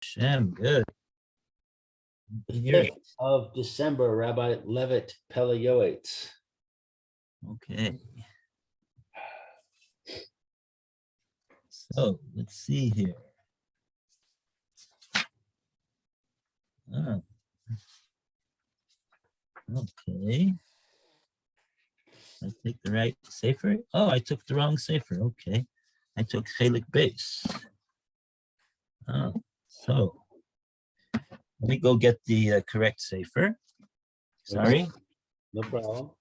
Shem, good. The Here. 5th of December, Rabbi Levitt, Pele, Yoetz. Okay. So let's see here. Oh. Okay. I take the right sefer. Oh, I took the wrong sefer. Okay. I took Chelik base. Oh, so let me go get the correct sefer. Sorry. No problem.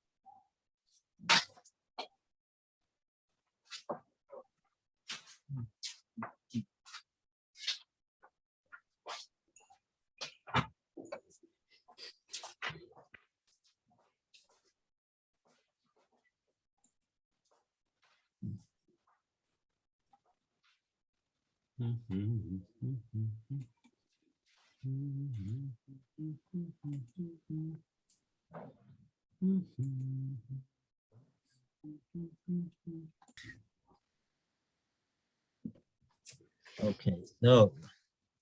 Okay, so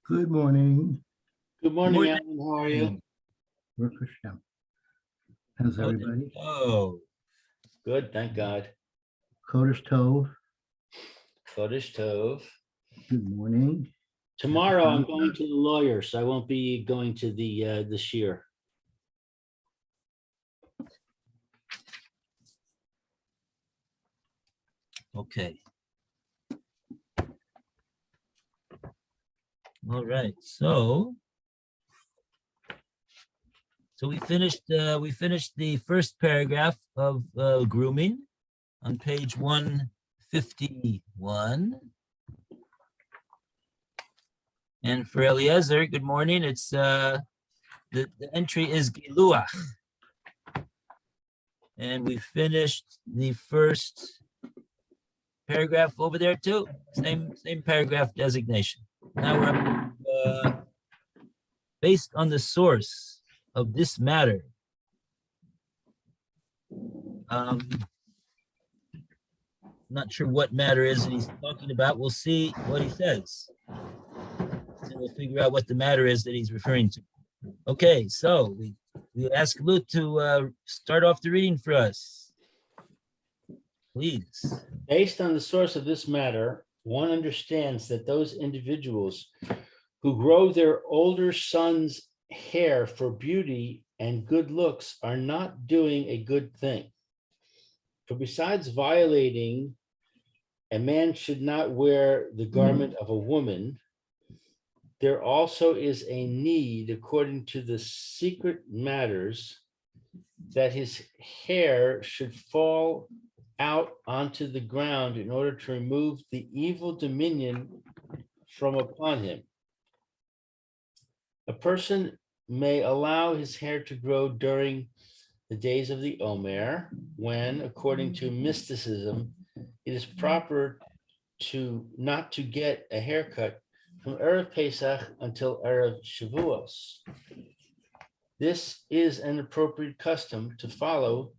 Good morning. Good morning, Morning. Alan. How are you? Baruch Hashem. How's everybody? Oh, Good, thank God. Kodesh Tov. Chodesh Tov. Good morning. Tomorrow I'm going to the lawyer, so I won't be going to the shiur. okay. All right, so we finished the first paragraph of grooming on page 151. And for Eliezer, good morning. It's the entry is Giluach. And we finished the first paragraph over there too. Same paragraph designation. Now we're based on the source of this matter. Not sure what matter is that he's talking about. We'll see what he says. And we'll figure out what the matter is that he's referring to. Okay, so we ask Lut to start off the reading for us. Please. Based on the source of this matter, one understands that those individuals who grow their older son's hair for beauty and good looks are not doing a good thing. For besides violating, a man should not wear the garment of a woman, there also is a need, according to the secret matters, that his hair should fall out onto the ground in order to remove the evil dominion from upon him. A person may allow his hair to grow during the days of the Omer, when, according to mysticism, it is proper to not to get a haircut from Erev Pesach until Erev Shavuos. This is an appropriate custom to follow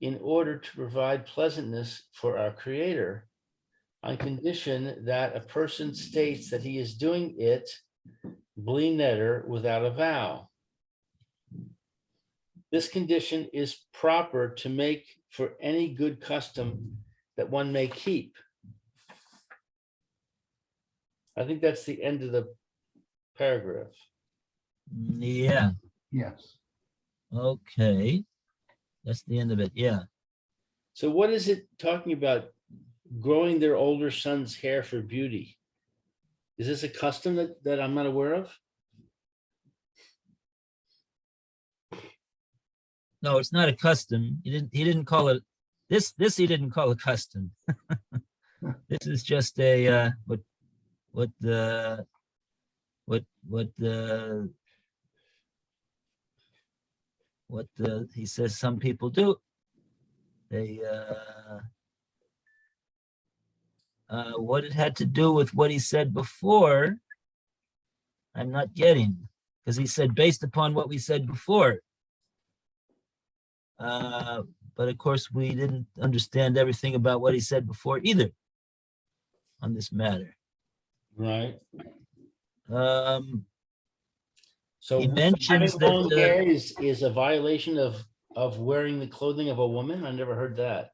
in order to provide pleasantness for our Creator, on condition that a person states that he is doing it bli neder, without a vow. This condition is proper to make for any good custom that one may keep. I think that's the end of the paragraph. Yeah, Yes. okay. That's the end of it, yeah. So what is it talking about? Growing their older son's hair for beauty? Is this a custom that I'm not aware of? No, it's not a custom. He didn't call it this he didn't call a custom. This is just a he says some people do. They what it had to do with what he said before, I'm not getting, because he said based upon what we said before. But of course, we didn't understand everything about what he said before either on this matter. Right. Um, So he mentions having that long hair is a violation of wearing the clothing of a woman? I never heard that.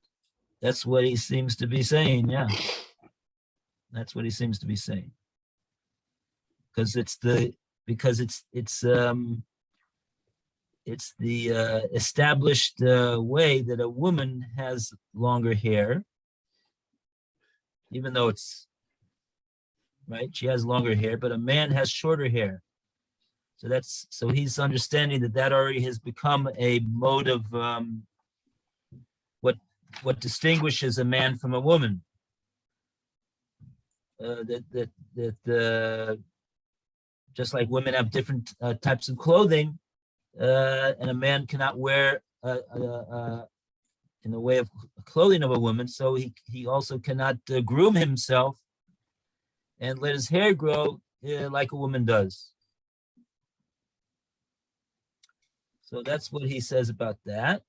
that's what he seems to be saying. Yeah, that's what he seems to be saying. Because it's the established way that a woman has longer hair, even though it's right. She has longer hair, but a man has shorter hair. So he's understanding that already has become a mode of what distinguishes a man from a woman. Just like women have different types of clothing, and a man cannot wear in the way of clothing of a woman, so he also cannot groom himself and let his hair grow like a woman does. So that's what he says about that.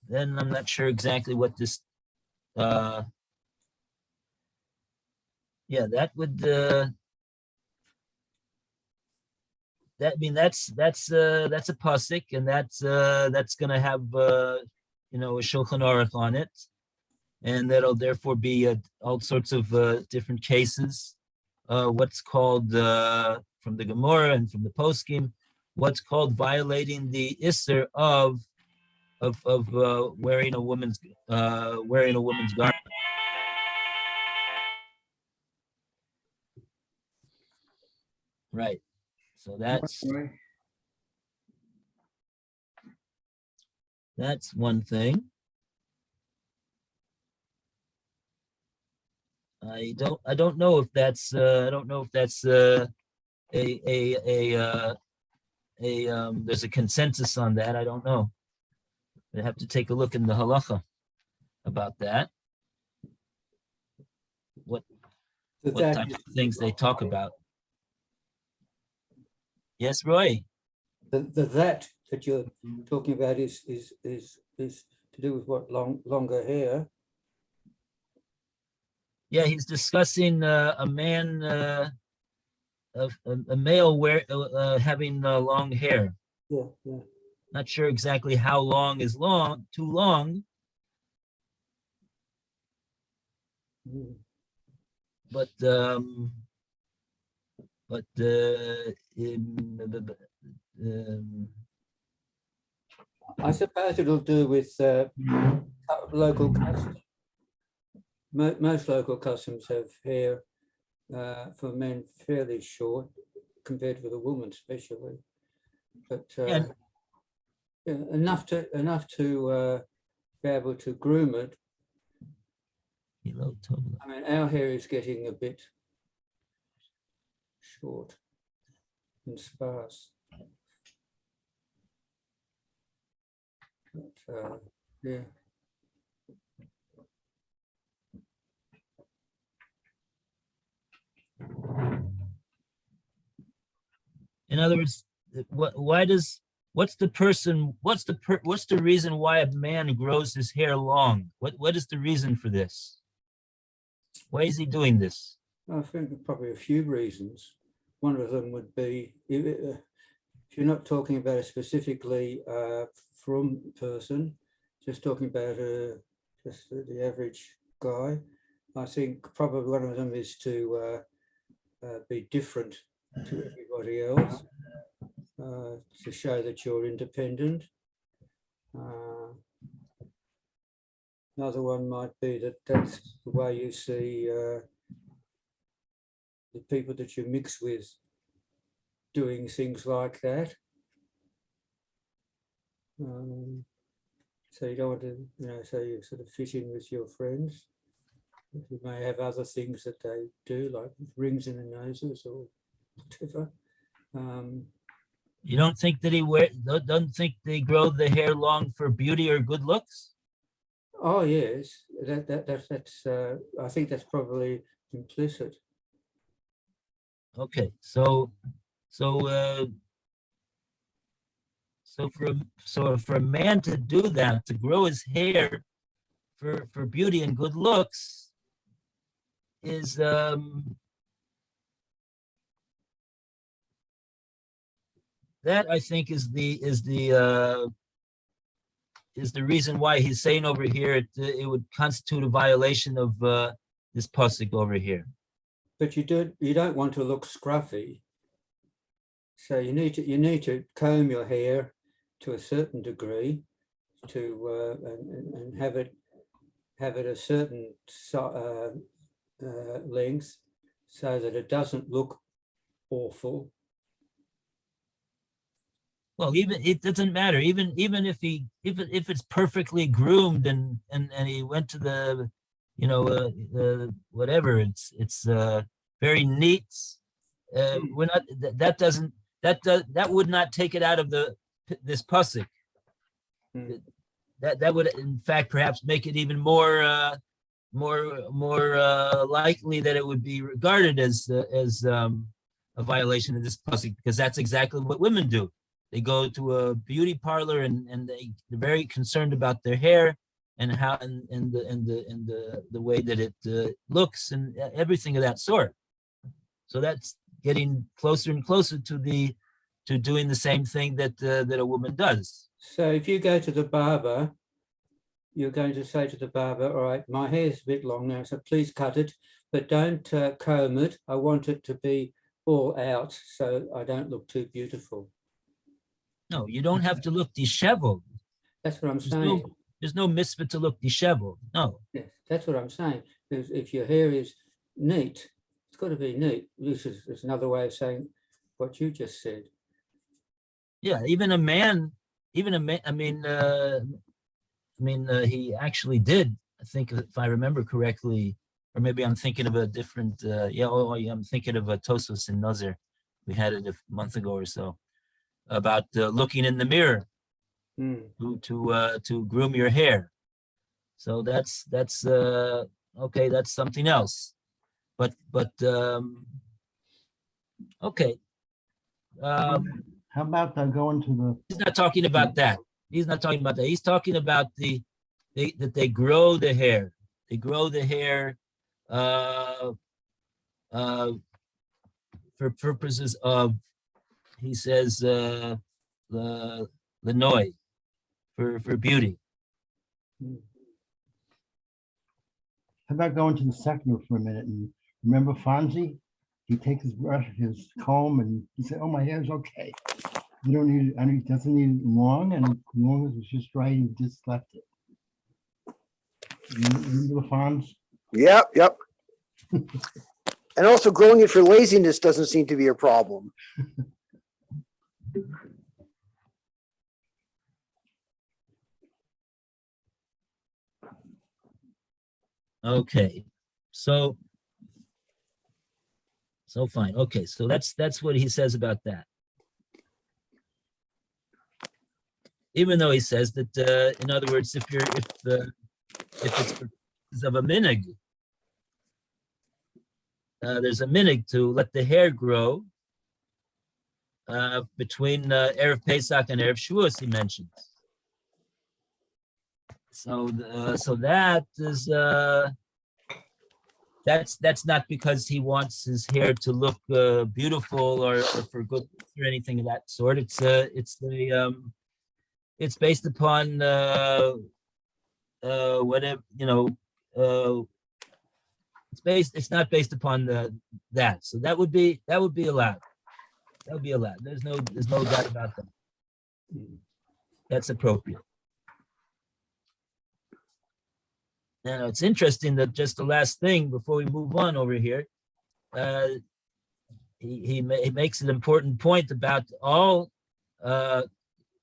Then I'm not sure exactly what this. Yeah, that would. That's a pasuk, and that's gonna have a Shulchan Aruch on it, and that'll therefore be all sorts of different cases. What's called from the Gemara and from the Poskim, what's called violating the Isser of wearing a woman's garment. Right. So that's one thing. I don't know if that's there's a consensus on that. I don't know. I have to take a look in the halacha about that. What type of things they talk about. Yes, Roy. That you're talking about is to do with what longer hair. Yeah, he's discussing a man, a male having long hair. Yeah. Not sure exactly how long is too long. Mm. But I suppose it'll do with local customs. Most local customs have hair for men fairly short compared with a woman, especially. But yeah, enough to be able to groom it. I mean, our hair is getting a bit short and sparse. But, yeah. in other words, what's the reason why a man grows his hair long? What is the reason for this? Why is he doing this? I think probably a few reasons. One of them would be, if you're not talking about a specifically from person, just talking about just the average guy, I think probably one of them is to be different to everybody else, to show that you're independent. Another one might be that's the way you see the people that you mix with doing things like that. So you don't want to, so you sort of fit in with your friends. You may have other things that they do, like rings in the noses or whatever. You don't think that don't think they grow the hair long for beauty or good looks? Oh yes, that's I think that's probably implicit. Okay, so for a man to do that, to grow his hair for beauty and good looks, is that I think is the reason why he's saying over here it would constitute a violation of this pasuk over here. But you don't want to look scruffy. So you need to comb your hair to a certain degree to and have it a certain length so that it doesn't look awful. Well, even it doesn't matter. Even if it's perfectly groomed and he went to the, whatever, it's very neat. We're not that would not take it out of this pasuk. That would in fact perhaps make it even more likely that it would be regarded as a violation of this pasuk, because that's exactly what women do. They go to a beauty parlor and they're very concerned about their hair and how and the way that it looks and everything of that sort. So that's getting closer and closer to doing the same thing that a woman does. So if you go to the barber, you're going to say to the barber, all right, my hair's a bit long now, so please cut it, but don't comb it. I want it to be all out so I don't look too beautiful. No, you don't have to look disheveled. That's what I'm saying. There's no mitzvah to look disheveled. No. Yes, that's what I'm saying. If your hair is neat, it's got to be neat. This is another way of saying what you just said. Yeah, even a man. He actually did. I think if I remember correctly, or maybe I'm thinking of a different. I'm thinking of a Tosos in Nazir. We had it a month ago or so about looking in the mirror to groom your hair. So that's okay. That's something else. But okay. How about going to the? He's not talking about that. He's not talking about that. He's talking about that they grow the hair. They grow the hair for purposes of, he says, the noi, for beauty. How about going to the secular for a minute and remember Fonzie? He takes his brush, his comb, and he said, "Oh, my hair's okay. You don't need it. I mean, he doesn't need it long, and as long as it's just right, he just left it." Remember the Fonz? Yep. And also growing it for laziness doesn't seem to be a problem. Okay, so fine. Okay, so that's what he says about that. Even though he says that, in other words, if it's of a minig, there's a minig to let the hair grow between Erev Pesach and Erev Shavuos, he mentions. So that is that's not because he wants his hair to look beautiful or for good or anything of that sort. It's based upon whatever, it's not based upon that. So that would be allowed. That would be allowed. There's no doubt about that. That's appropriate. Now, it's interesting that just the last thing before we move on over here, he makes an important point about all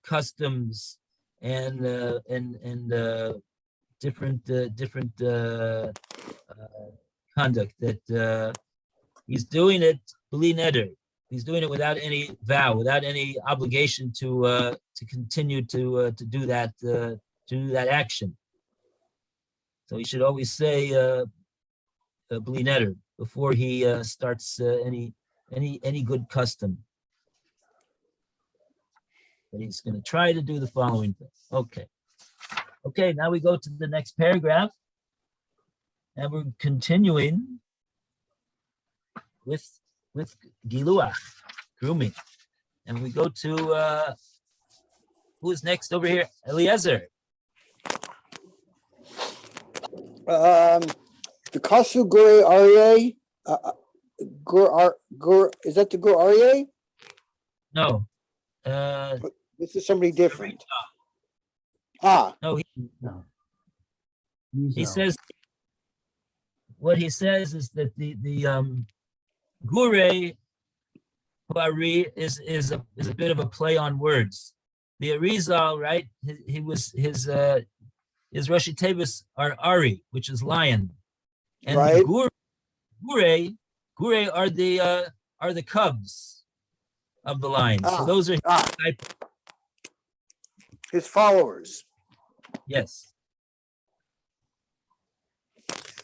customs and different conduct that he's doing it b'li neder. He's doing it without any vow, without any obligation to continue to do that action. So he should always say b'li neder before he starts any good custom. but he's going to try to do the following thing. Okay. Okay, now we go to the next paragraph, and we're continuing with Giluach, grooming. And we go to, who's next over here? Eliezer. The Kasu Gure Aryeh, is that the Gur Aryeh? No. This is somebody different. Ah, No, No. he says, what he says is that the Gure Ari is a bit of a play on words. The Arizal, right? His Rashi Tevis are Ari, which is lion, and right. the Gure are the cubs of the lion. So those are His followers. yes.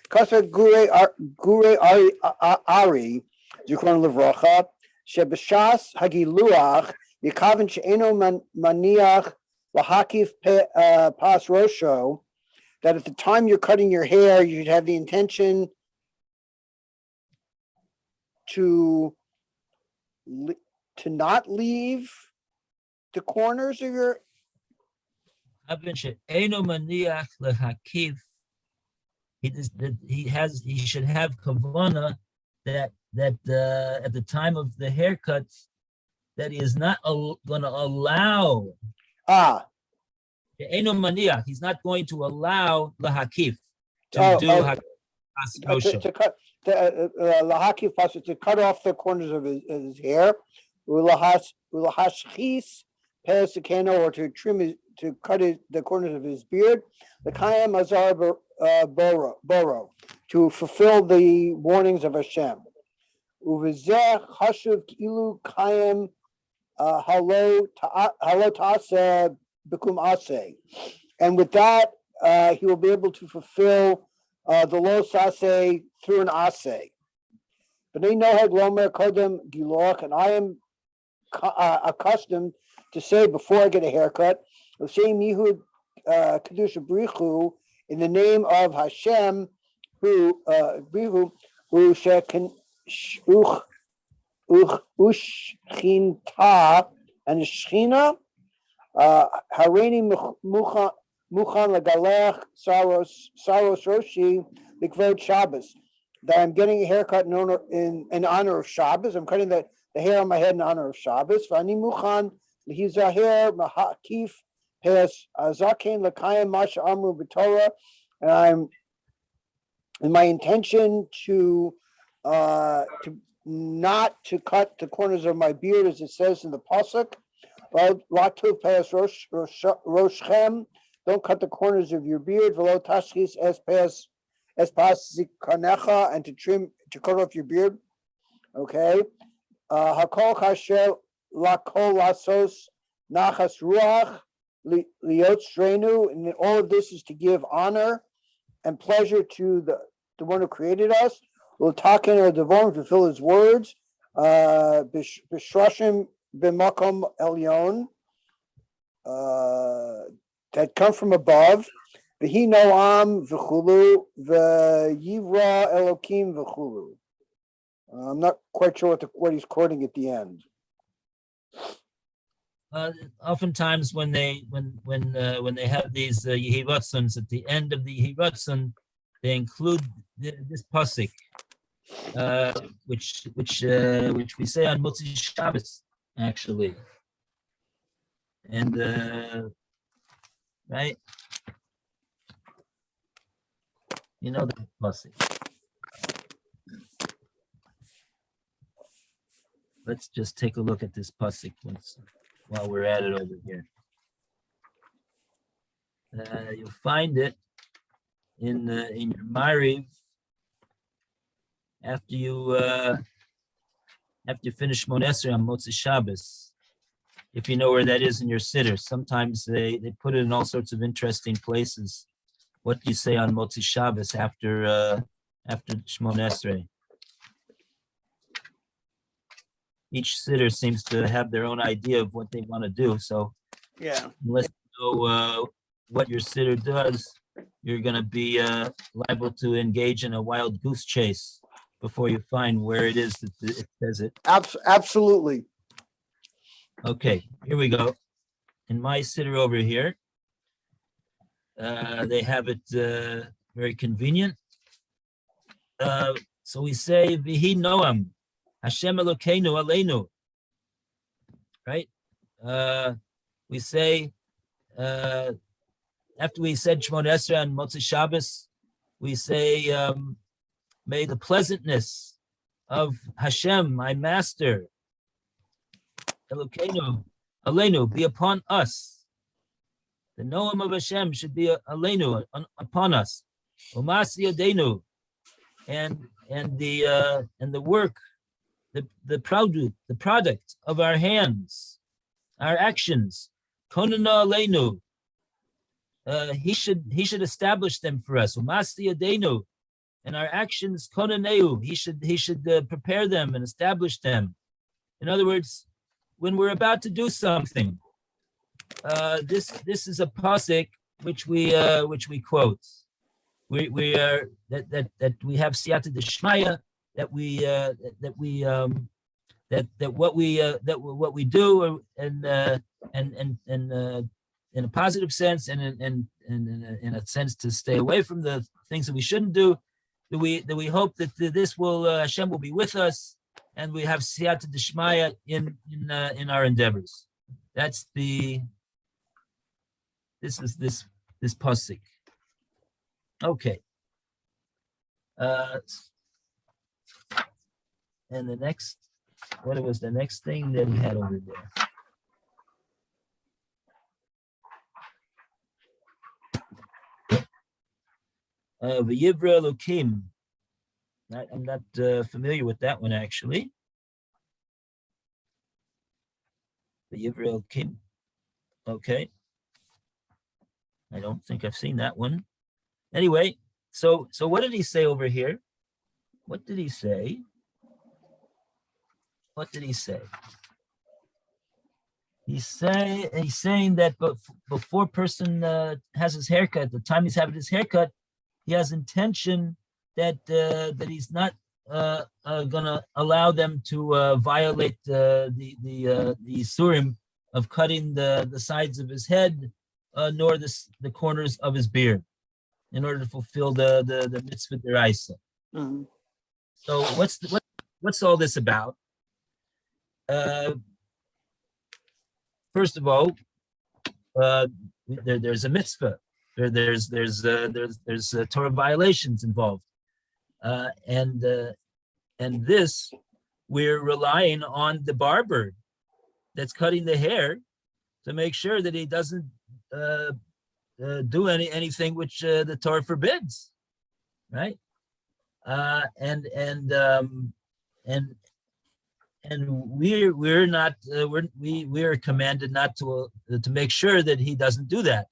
Kasa Gure Ari, Zikron Levracha, Shebeshas Hagiluach, Yekavin She'eno Maniach Lahakif Pas Rosho, that at the time you're cutting your hair, you should have the intention to not leave the corners of your. He should have kavana that at the time of the haircut that he is not going to allow. He's not going to allow lahakif to cut off the corners of his hair, or to trim to cut the corners of his beard, the Kayam Azar Boro, to fulfill the warnings of Hashem. Uvizeh Hashuv Kilu Kayam Halo Tase Bikum Ase. And with that, he will be able to fulfill the Lo Sase through an Ase. B'nai Noheg Lomer Kodem Giloch, and I am accustomed to say before I get a haircut, L'shem Yihud Kedusha Brichu, in the name of Hashem, who Brihu, who Shekin Ushchinta and Shchina, Harini Muchan Lagalech Saros Roshi Likvod Shabbos. That I'm getting a haircut in honor of Shabbos. I'm cutting the hair on my head in honor of Shabbos. V'ani Muchan L'Hizahir Mahakif Pes Azaken L'Kayim Masha Amru B'Torah, and I'm in my intention to not to cut the corners of my beard, as it says in the pasuk. Latu Pes Roshchem, don't cut the corners of your beard. V'lo Tashchis Es Pas Zikanecha, and to cut off your beard. Okay. Hakol Kasher Lakol Lasos Nachas Ruach Liot Strenu, and all of this is to give honor and pleasure to the one who created us. L'taken or devorm, fulfill his words. B'shrashim b'makom elyon, that come from above. V'hi noam v'chulu v'yivra elokim v'chulu. I'm not quite sure what he's quoting at the end. Oftentimes, when they have these Yehivatzons at the end of the Yehivatzon, they include this pasuk, which we say on Motzi Shabbos, actually, and right, you know the pasuk. Let's just take a look at this pasuk while we're at it over here. You'll find it in your Mariv after you finish Mon Esrei on Motzi Shabbos. If you know where that is in your siddur, sometimes they put it in all sorts of interesting places. What do you say on Motzi Shabbos after Shmon Esrei? each sitter seems to have their own idea of what they want to do. So Yeah, unless you know what your sitter does, you're going to be liable to engage in a wild goose chase before you find where it is that it says it. absolutely. Okay, here we go. In my sitter over here, they have it very convenient. So we say, Vihi Noam, Hashem Elokeinu Aleinu, right? We say, after we said Shmon Esrei and Motzei Shabbos, we say, may the pleasantness of Hashem, my master, Elokeinu Aleinu, be upon us. The Noam of Hashem should be Aleinu, upon us. Umasi Yadenu, and the work, the product of our hands, our actions. Konana Aleinu. He should establish them for us. Umasi Yadenu, and our actions. Konaneu. He should prepare them and establish them. In other words, when we're about to do something, this is a pasuk which we quote. We are that we have siyata d'shmaya, that what we do and in a positive sense and in a sense to stay away from the things that we shouldn't do, that we hope that this will Hashem will be with us, and we have siyata d'shmaya in our endeavors. That's this pasuk. Okay. And the next, what was the next thing that we had over there? V'yivra Elokim. I'm not familiar with that one actually. V'yivra Elokim. Okay. I don't think I've seen that one. Anyway, so what did he say over here? What did he say? What did he say? He's saying that before a person has his haircut, at the time he's having his haircut, he has intention that he's not gonna allow them to violate the Surim of cutting the sides of his head, nor the corners of his beard, in order to fulfill the mitzvah deraisa. Mhm. So what's all this about? First of all, there's a mitzvah. There's Torah violations involved, and this we're relying on the barber that's cutting the hair to make sure that he doesn't do anything which the Torah forbids, right? And we're not we're commanded not to make sure that he doesn't do that.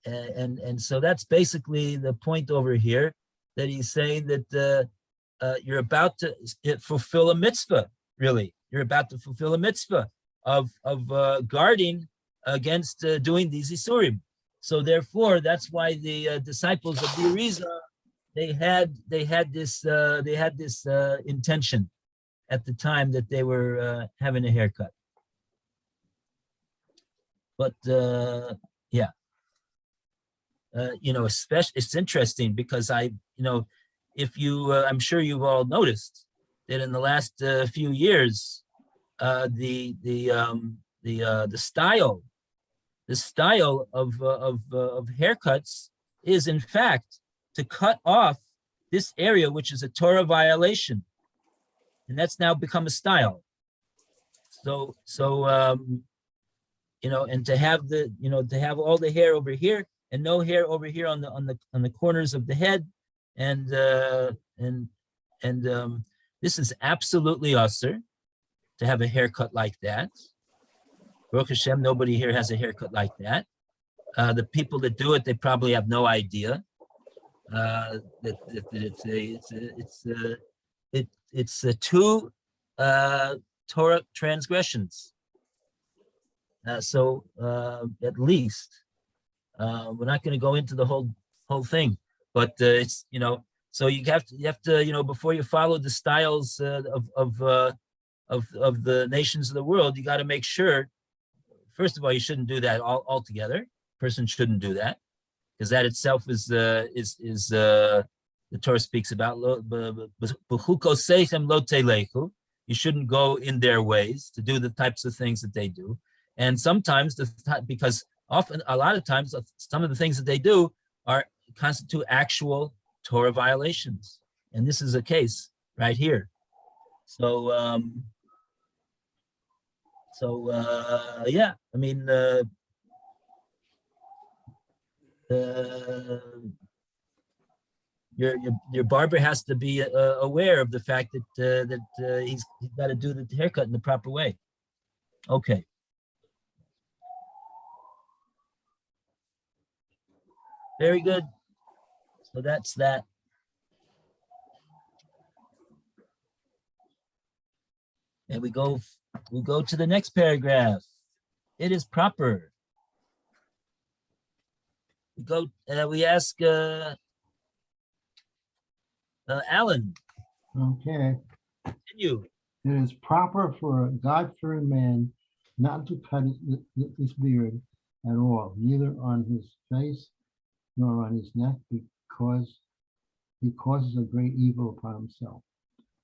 And so that's basically the point over here, that he's saying that you're about to fulfill a mitzvah. Really, you're about to fulfill a mitzvah of guarding against doing these isurim. So therefore, that's why the disciples of the Arizal, they had this intention at the time that they were having a haircut. But yeah, especially it's interesting because if you, I'm sure you've all noticed that in the last few years, the style of haircuts is in fact to cut off this area, which is a Torah violation, and that's now become a style. So and to have to have all the hair over here and no hair over here on the corners of the head, and this is absolutely usher to have a haircut like that. Baruch Hashem, nobody here has a haircut like that. The people that do it, they probably have no idea that it's too Torah transgressions. So at least we're not going to go into the whole thing, but it's so you have to before you follow the styles of the nations of the world, you got to make sure. First of all, you shouldn't do that altogether. Person shouldn't do that because that itself is the Torah speaks about. You shouldn't go in their ways to do the types of things that they do. And sometimes because often a lot of times some of the things that they do constitute actual Torah violations, and this is a case right here. So yeah, I mean your barber has to be aware of the fact that he's got to do the haircut in the proper way. Okay. Very good. So that's that. And we go to the next paragraph. It is proper. We ask Alan. Okay. Continue. It is proper for a God-fearing man not to cut his beard at all, neither on his face nor on his neck, because he causes a great evil upon himself.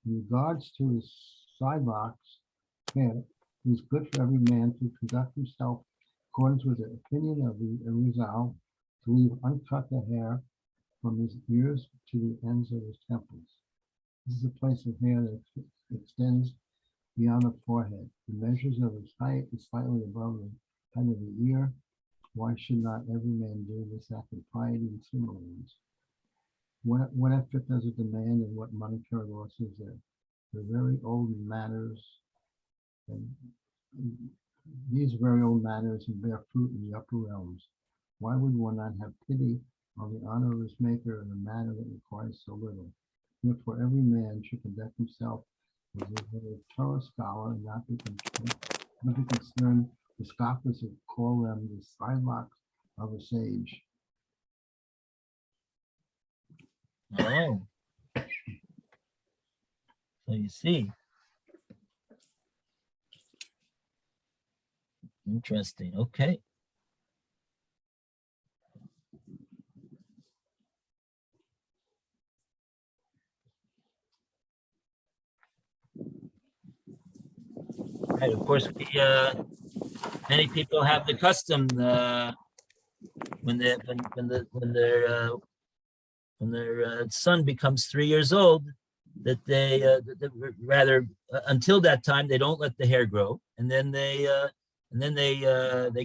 In regards to his sidewalks hair, it is good for every man to conduct himself according to the opinion of the Arizal, to leave uncut the hair from his ears to the ends of his temples. This is a place of hair that extends beyond the forehead. The measures of his height is slightly above the height of the ear. Why should not every man do this act of piety and similar ones? What effort does it demand, and what monetary loss is there? The very old manners, and these very old manners bear fruit in the upper realms. Why would one not have pity on the honor of his maker in a matter that requires so little? Therefore, every man should conduct himself as a Torah scholar and not be concerned with scoffers who call them the sidewalks of a sage. Oh. So you see. Interesting. Okay. Right. Of course, many people have the custom when their son becomes 3 years old, that rather until that time they don't let the hair grow, and then they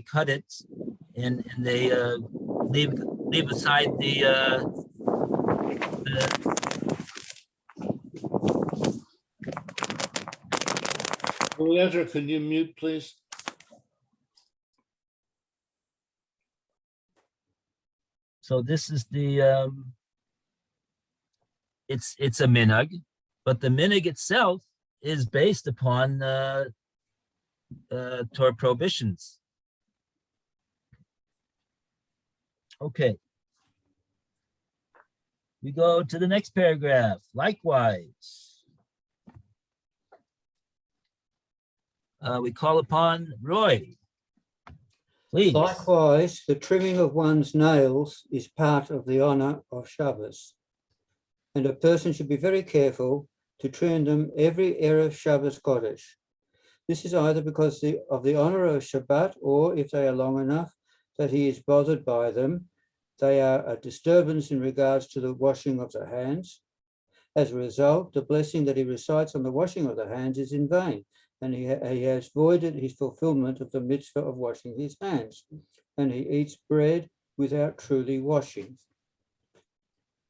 cut it, and they leave aside the Ezra, could you mute, please? so this is the it's a minhag, but the minhag itself is based upon Torah prohibitions. Okay. We go to the next paragraph. Likewise, we call upon Roy. Please. Likewise, the trimming of one's nails is part of the honor of Shabbos, and a person should be very careful to trim them every Erev Shabbos Kodesh. This is either because of the honor of Shabbat, or if they are long enough that he is bothered by them, they are a disturbance in regards to the washing of the hands. As a result, the blessing that he recites on the washing of the hands is in vain, and he has voided his fulfillment of the mitzvah of washing his hands, and he eats bread without truly washing.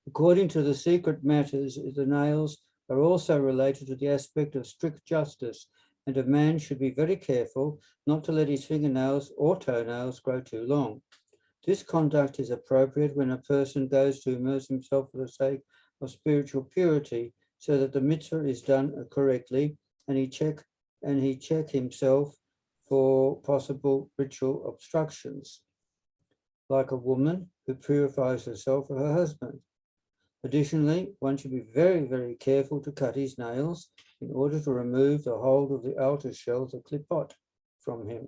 According to the secret matters, the nails are also related to the aspect of strict justice, and a man should be very careful not to let his fingernails or toenails grow too long. This conduct is appropriate when a person goes to immerse himself for the sake of spiritual purity, so that the mitzvah is done correctly and he check himself for possible ritual obstructions, like a woman who purifies herself for her husband. Additionally, one should be very, very careful to cut his nails in order to remove the hold of the outer shell, the clipot, from him.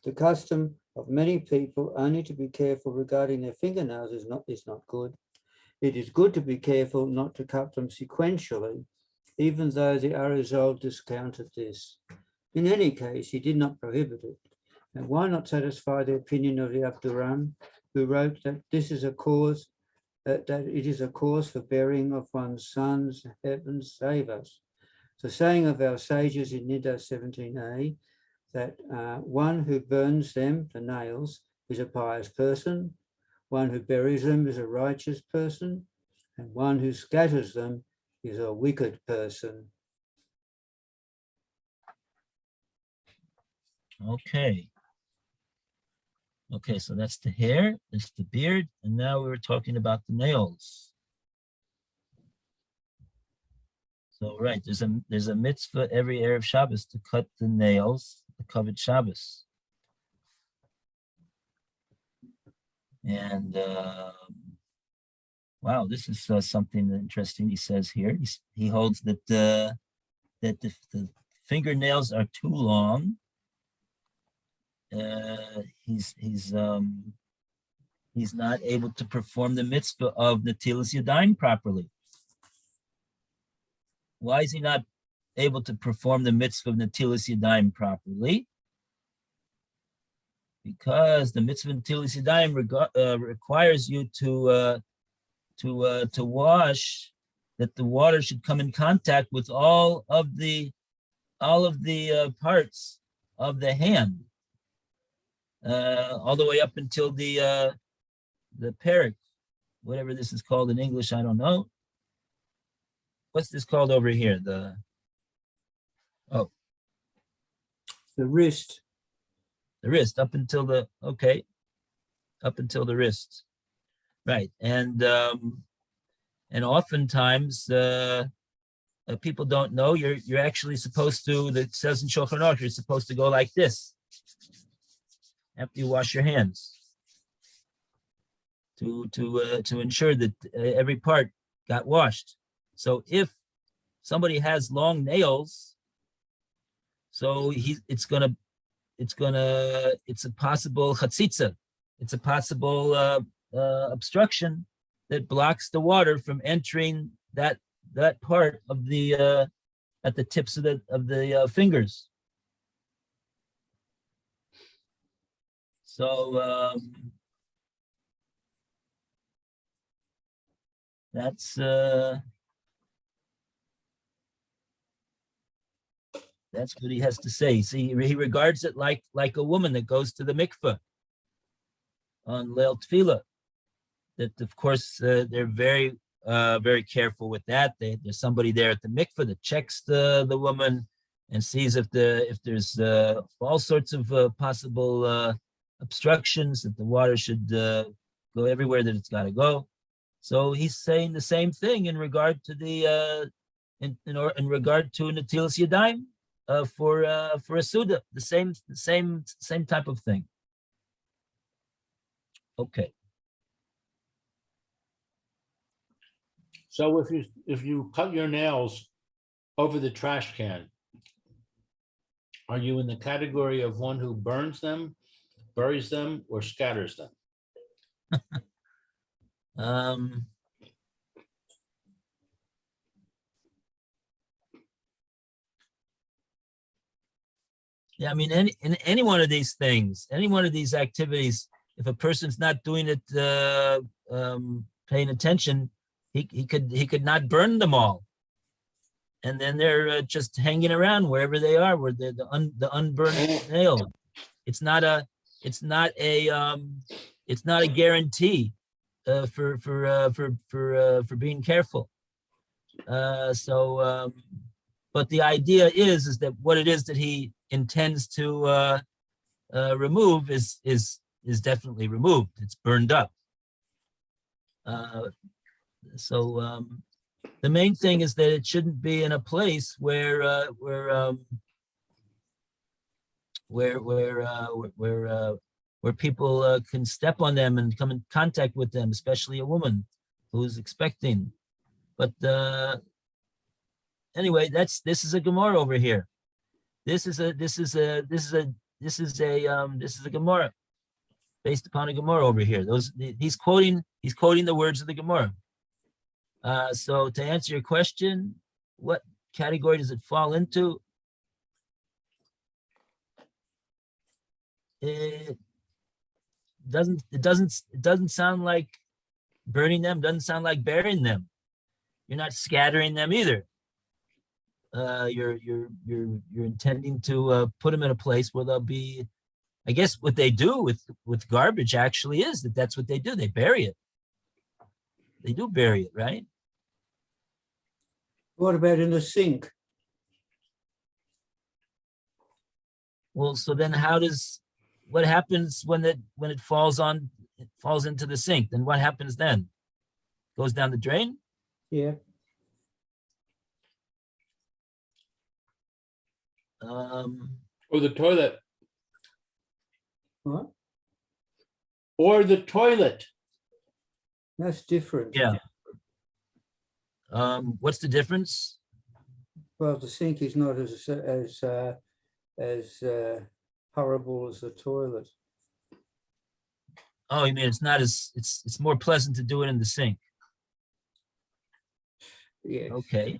The custom of many people only to be careful regarding their fingernails is not good. It is good to be careful not to cut them sequentially, even though the Arizal discounted this. In any case, he did not prohibit it. And why not satisfy the opinion of the Abduram, who wrote that this is a cause, that it is a cause for burying of one's sons, heaven save us. The saying of our sages in Nida 17a, that one who burns them, the nails, is a pious person, one who buries them is a righteous person, and one who scatters them is a wicked person. Okay. Okay, so that's the hair, that's the beard, and now we're talking about the nails. So right, there's a mitzvah every Erev Shabbos to cut the nails, the covered Shabbos. And wow, this is something interesting he says here. He holds that the fingernails are too long. He's not able to perform the mitzvah of Netilas Yadayim properly. Why is he not able to perform the mitzvah of Netilas Yadayim properly? Because the mitzvah of Netilas Yadayim requires you to wash, that the water should come in contact with all of the parts of the hand, all the way up until the perik, whatever this is called in English, I don't know. What's this called over here? The wrist. The wrist, up until the wrist, right? And oftentimes people don't know you're actually supposed to. That says in Shulchan Aruch you're supposed to go like this after you wash your hands to ensure that every part got washed. So if somebody has long nails, so it's a possible chatzitza. It's a possible obstruction that blocks the water from entering that part of the at the tips of the fingers. So that's what he has to say. See, he regards it like a woman that goes to the mikveh on Leil Tefillah. That of course they're very careful with that. There's somebody there at the mikveh that checks the woman and sees if there's all sorts of possible obstructions, that the water should go everywhere that it's got to go. So he's saying the same thing in regard to the in regard to Netilas Yadayim. For a Suda, the same type of thing. Okay. So if you cut your nails over the trash can, are you in the category of one who burns them, buries them, or scatters them? Yeah, I mean, in any one of these things, any one of these activities, if a person's not doing it, paying attention, he could not burn them all, and then they're just hanging around wherever they are, where they're the unburned nail. It's not a guarantee for being careful. But the idea is that what it is that he intends to remove is definitely removed. It's burned up. the main thing is that it shouldn't be in a place where people can step on them and come in contact with them, especially a woman who's expecting. But anyway, this is a Gemara over here. This is a Gemara based upon a Gemara over here. He's quoting the words of the Gemara. So to answer your question, what category does it fall into? It doesn't sound like burning them, doesn't sound like burying them. You're not scattering them either. You're intending to put them in a place where they'll be, I guess what they do with garbage actually is that's what they do. They bury it. They do bury it, right? What about in the sink? Well, so then what happens when it falls into the sink? Then what happens then? Goes down the drain? Yeah. Or the toilet. What? Or the toilet. That's different. Yeah. What's the difference? Well, the sink is not as horrible as the toilet. Oh, you mean it's more pleasant to do it in the sink? Yeah. Okay.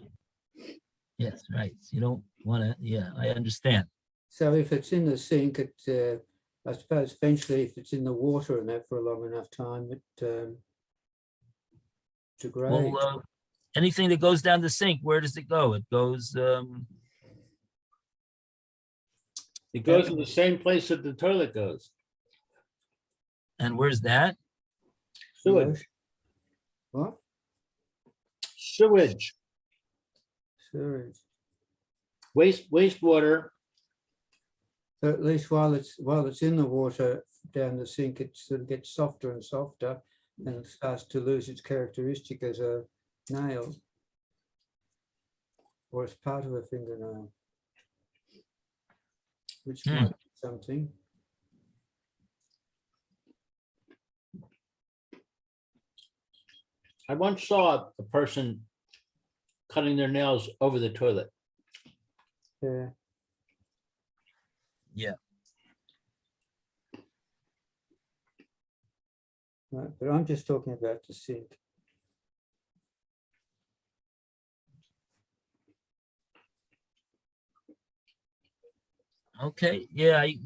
Yes, right. You don't want to. Yeah, I understand. So if it's in the sink, I suppose eventually, if it's in the water and that for a long enough time, it degrades. Well, anything that goes down the sink, where does it go? It goes. It goes to the same place that the toilet goes. And where's that? Sewage. What? Sewage. Sewage. Wastewater. So at least while it's in the water down the sink, it sort of gets softer and softer, and it starts to lose its characteristic as a nail, or as part of a fingernail, which might be something. I once saw a person cutting their nails over the toilet. Yeah. Yeah. Right, but I'm just talking about the sink. Okay. Yeah. I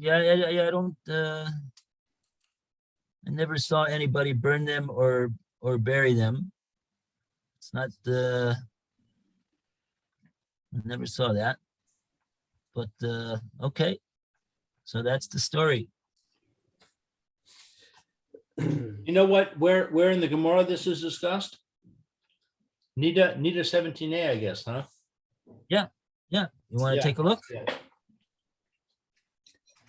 don't. I never saw anybody burn them or bury them. It's not. I never saw that. But okay. So that's the story. You know what? Where in the Gemara this is discussed? Nida 17a, I guess, huh? Yeah. You want to Yeah. take a look? Yeah.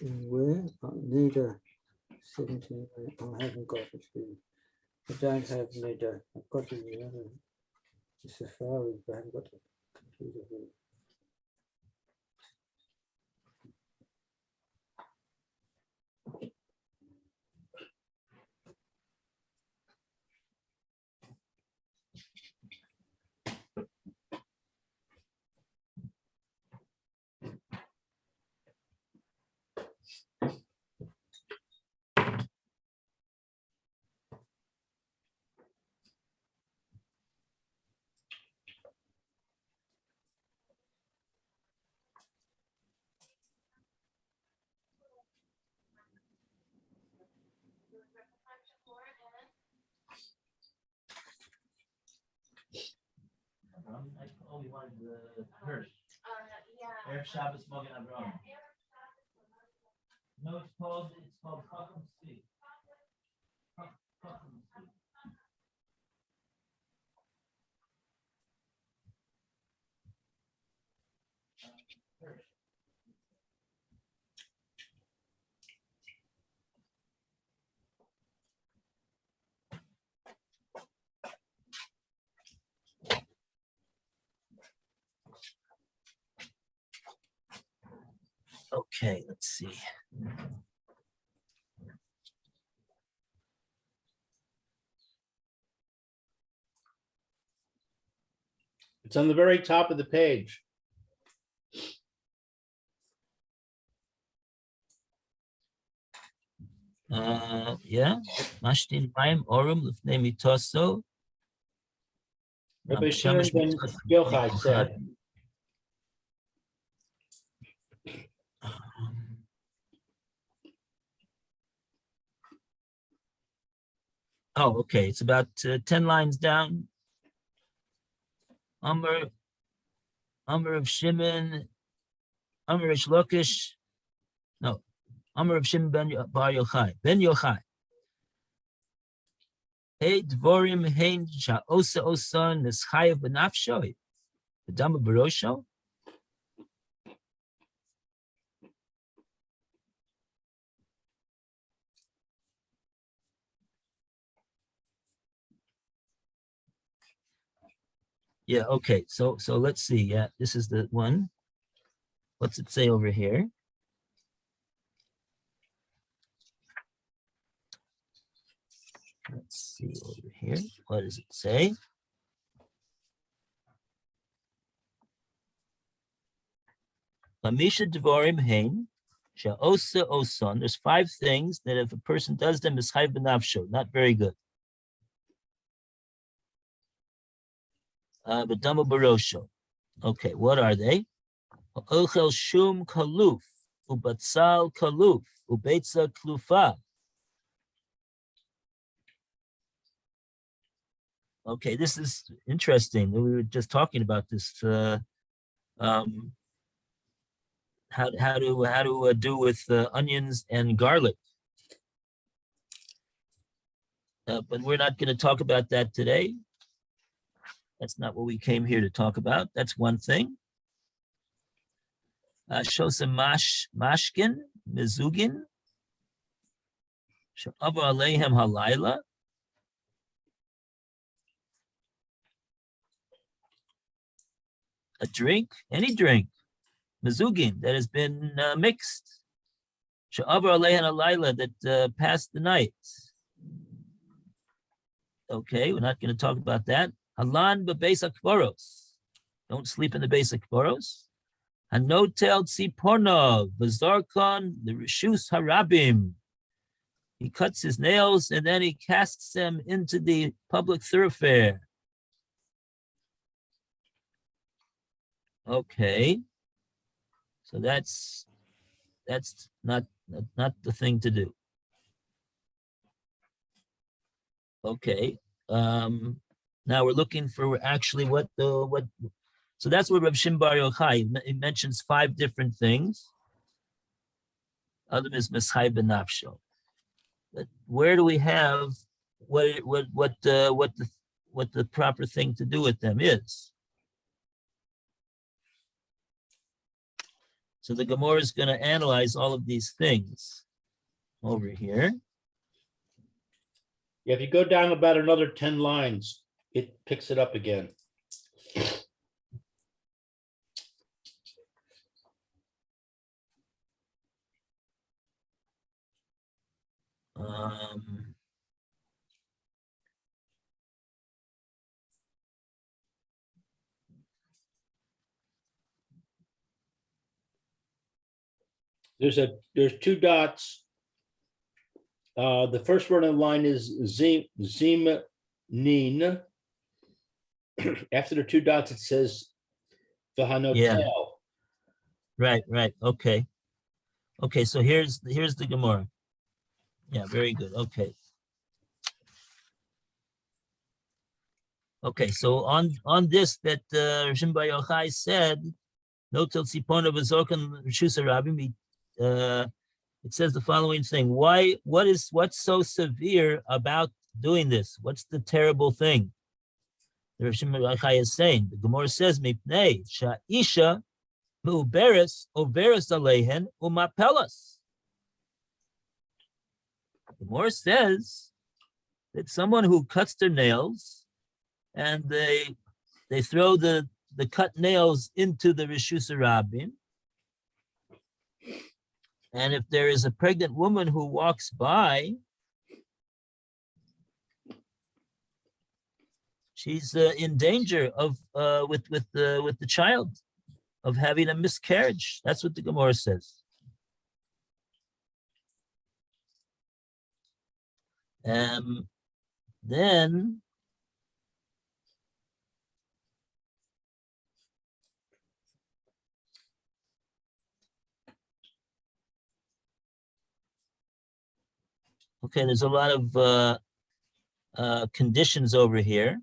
Where? I need a 17. I haven't got it here. I don't have Nida. I've got it in the other the Safari, but I haven't got the computer here. Erev Shabbos Magen Avraham. No, it's called Chacham Tzvi. Chacham Tzvi. Okay, let's see. It's on the very top of the page. Yeah, Mashtin Maim Orum Lifnei Mitoso. Rabbi Shimon ben Yochai said, Oh, okay. It's about 10 lines down. Amr of Shimon, Amr Ish Lokish. No, Amr of Shimon ben Bar Yochai. Ben Yochai. Hey Dvorim Hein Sha'osa Osan Nischayev Benafshoi. The Dama Barosho. Yeah, okay. So let's see. Yeah, this is the one. What's it say over here? Let's see over here. What does it say? Lamisha Devorim Hain, Sha'osa Oson. There's 5 things that if a person does them, is Chayv B'nafsho. Not very good. But Dama Barosho. Okay, what are they? Ochel Shum Kaluf, Ubatzal Kaluf, Ubetza Klufa. Okay, this is interesting. We were just talking about this. How to do with onions and garlic. But we're not going to talk about that today. That's not what we came here to talk about. That's one thing. Shosa mashkin mizugin. Sha'ava aleihem halayla. A drink, any drink, mizugin that has been mixed. Sha'ava aleihem halayla that passed the night. Okay, we're not going to talk about that. Halan bebeis akvaros. Don't sleep in the base akvaros. Hanotel tzipornov bazarkon the rishus harabim. He cuts his nails and then he casts them into the public thoroughfare. Okay, so that's not the thing to do. Okay. Now we're looking for actually what. So that's what Rav Shimon Bar Yochai, he mentions 5 different things. Other is Meschai Benafsho. But where do we have what the proper thing to do with them is? So the Gemara is going to analyze all of these things over here. yeah, if you go down about another 10 lines, it picks it up again. There's 2 dots. The first word on the line is zimnin. After the 2 dots, it says v'hanotel. Yeah. Right. Okay. So here's the Gemara. Yeah, very good. Okay. So on this that Rav Shimon Bar Yochai said, no till tzipona v'zorkan rishus harabim. It says the following thing. What's so severe about doing this? What's the terrible thing? The Rav Shimon Bar Yochai is saying. The Gemara says, Mipnei sha'isha mu'beres overes alehen umapelas. The Gemara says that someone who cuts their nails and they throw the cut nails into the Rishus Harabim, And if there is a pregnant woman who walks by, she's in danger of with the child, of having a miscarriage. That's what the Gemara says. Then okay, there's a lot of conditions over here.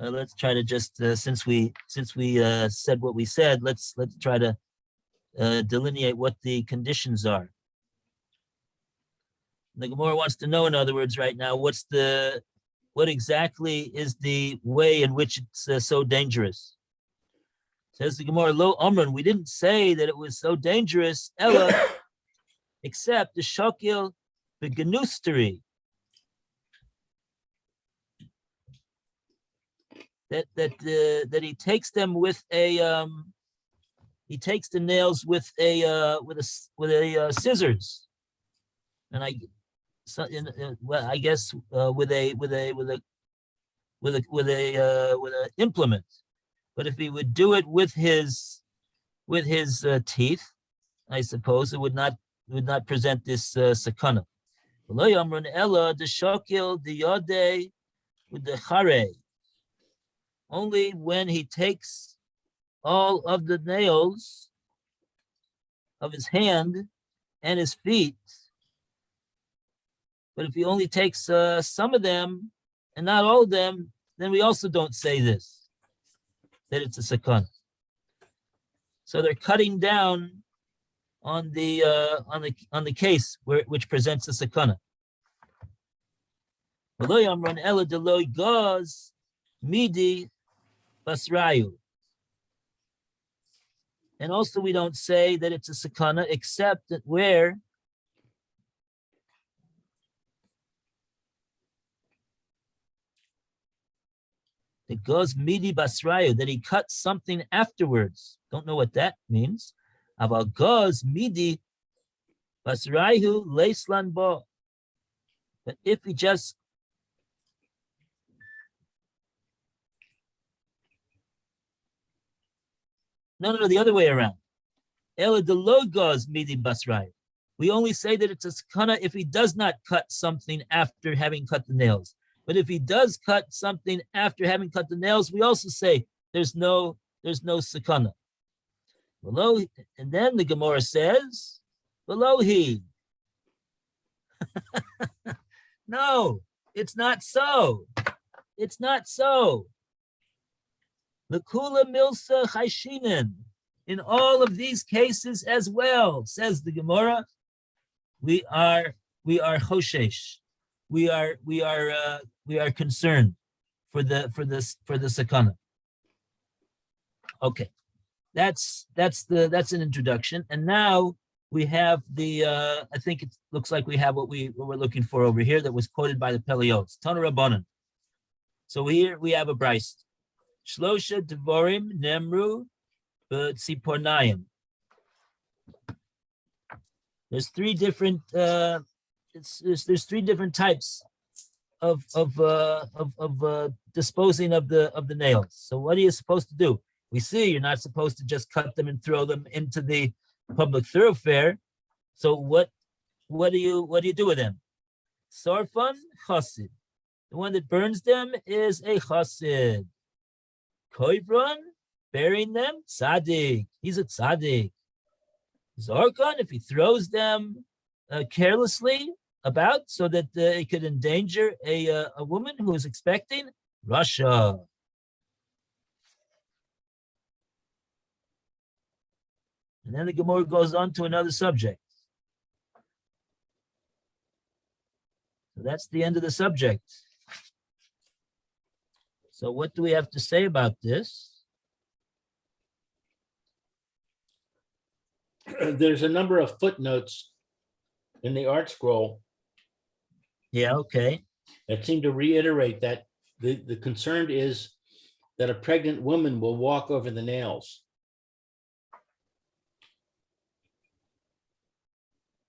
Let's try to just since we said what we said, let's try to delineate what the conditions are. The Gemara wants to know, in other words, right now, what exactly is the way in which it's so dangerous? Says the Gemara, Lo Omran, we didn't say that it was so dangerous, Ella, except the Shokil, the Genusteri. That he takes them with a he takes the nails with a scissors, and I guess with a implement. But if he would do it with his teeth, I suppose it would not present this sakana. Ella the shokil the yodei with the chare. Only when he takes all of the nails of his hand and his feet. But if he only takes some of them and not all of them, then we also don't say this, that it's a sakana. So they're cutting down on the case which presents a sakana. Midi basrayu. And also we don't say that it's a sakana except that where it goes midi basrayu, that he cuts something afterwards. Don't know what that means. Aval goes midi basrayu leislan bo. But if he just No, the other way around. Ela de logos midi basrayu. We only say that it's a sakana if he does not cut something after having cut the nails. But if he does cut something after having cut the nails, we also say there's no sakana. Below, and then the Gemara says, below he. No, it's not so. It's not so. L'kula milsa chayshinen. In all of these cases as well, says the Gemara, we are choshesh. We are concerned for the sakana. Okay, that's an introduction, and now we have the. I think it looks like we have what we're looking for over here that was quoted by the Pele Yoetz. Tana Rabbanan. So here we have a brayso. Shlosha devorim nemru b'tzipornayim. There's three different. There's three different types of disposing of the nails. So what are you supposed to do? We see you're not supposed to just cut them and throw them into the public thoroughfare. So what do you do with them? Sarfan chassid. The one that burns them is a chassid. Koivron, burying them, tzaddik. He's a tzaddik. Zorkon, if he throws them carelessly about so that it could endanger a woman who is expecting, Russia. And then the Gemara goes on to another subject. So that's the end of the subject. So what do we have to say about this? There's a number of footnotes in the art scroll Yeah, okay. that seem to reiterate that the concern is that a pregnant woman will walk over the nails.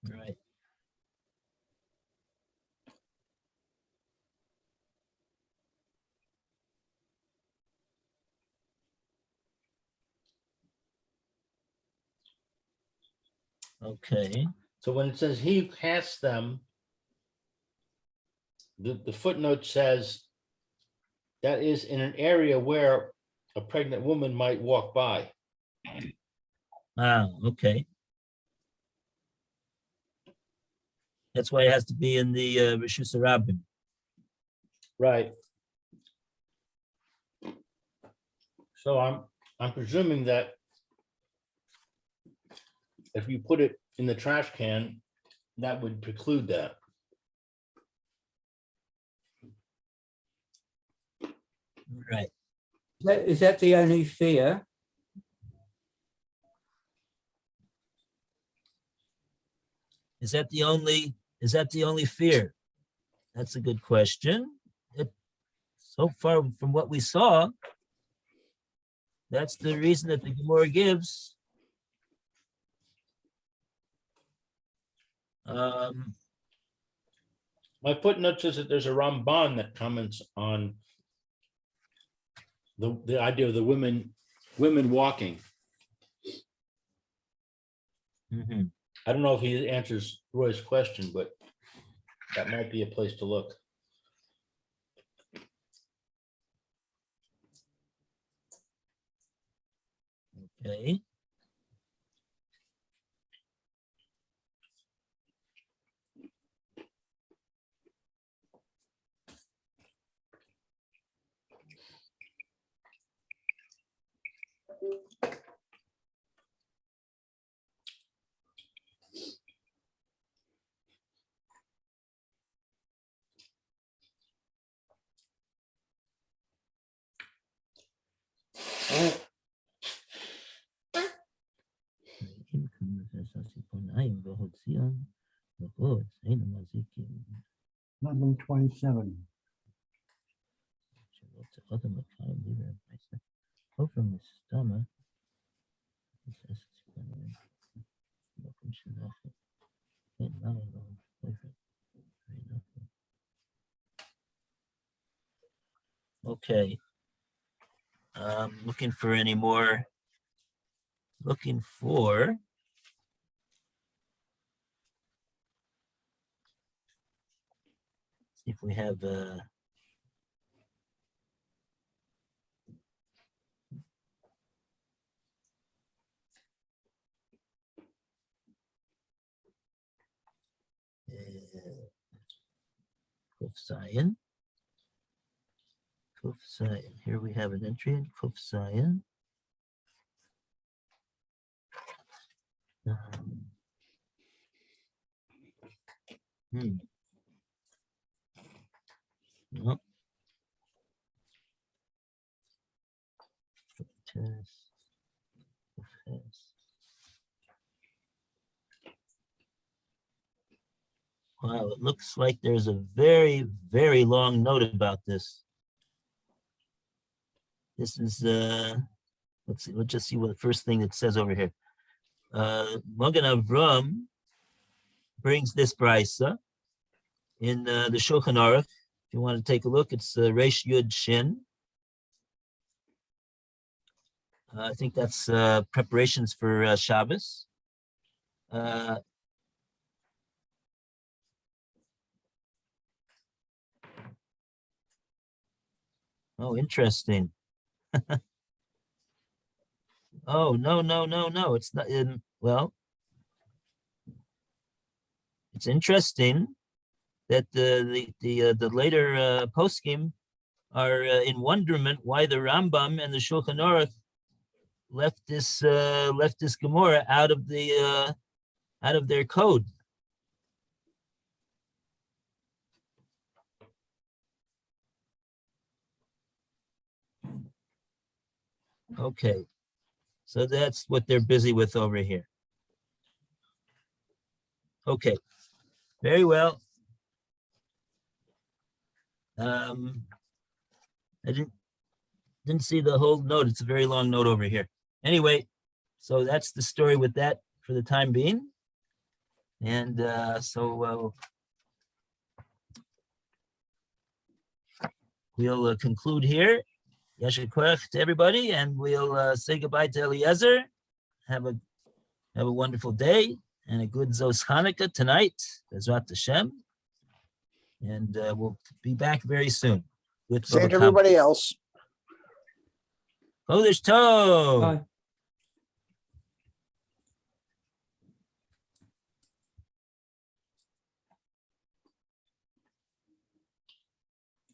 Right. Okay. So when it says he who casts them, the footnote says that is in an area where a pregnant woman might walk by. Ah, okay. That's why it has to be in the Rishus Harabim. Right. So I'm presuming that if you put it in the trash can, that would preclude that. Right. Is that the only fear? Is that the only fear? That's a good question. So far from what we saw, that's the reason that the Gemara gives. My footnote says that there's a Ramban that comments on the idea of the women walking. Mhm. I don't know if he answers Roy's question, but that might be a place to look. Okay. Number 27. Okay. Looking for any more. Looking for. See if we have Kuf Zion. Kuf Zion. Here we have an entry in Kuf Zion. No. Test. Wow, it looks like there's a very, very long note about this. This is, let's see, let's just see what the first thing it says over here. Magen Avram brings this brisa in the Shulchan Aruch. If you want to take a look, it's Reish Yud Shin. I think that's preparations for Shabbos. Oh, interesting. Oh, no. It's not in, well, it's interesting that the later poskim are in wonderment why the Rambam and the Shulchan Aruch left this Gemara out of their code. Okay, so that's what they're busy with over here. Okay, very well. I didn't see the whole note. It's a very long note over here. Anyway, so that's the story with that for the time being. And we'll conclude here. Yasher koach to everybody, and we'll say goodbye to Eliezer. Have a wonderful day and a good Zos Hanukkah tonight, Bezrat Hashem. And we'll be back very soon with Same Baba to everybody else. Kodesh Tov. Bye.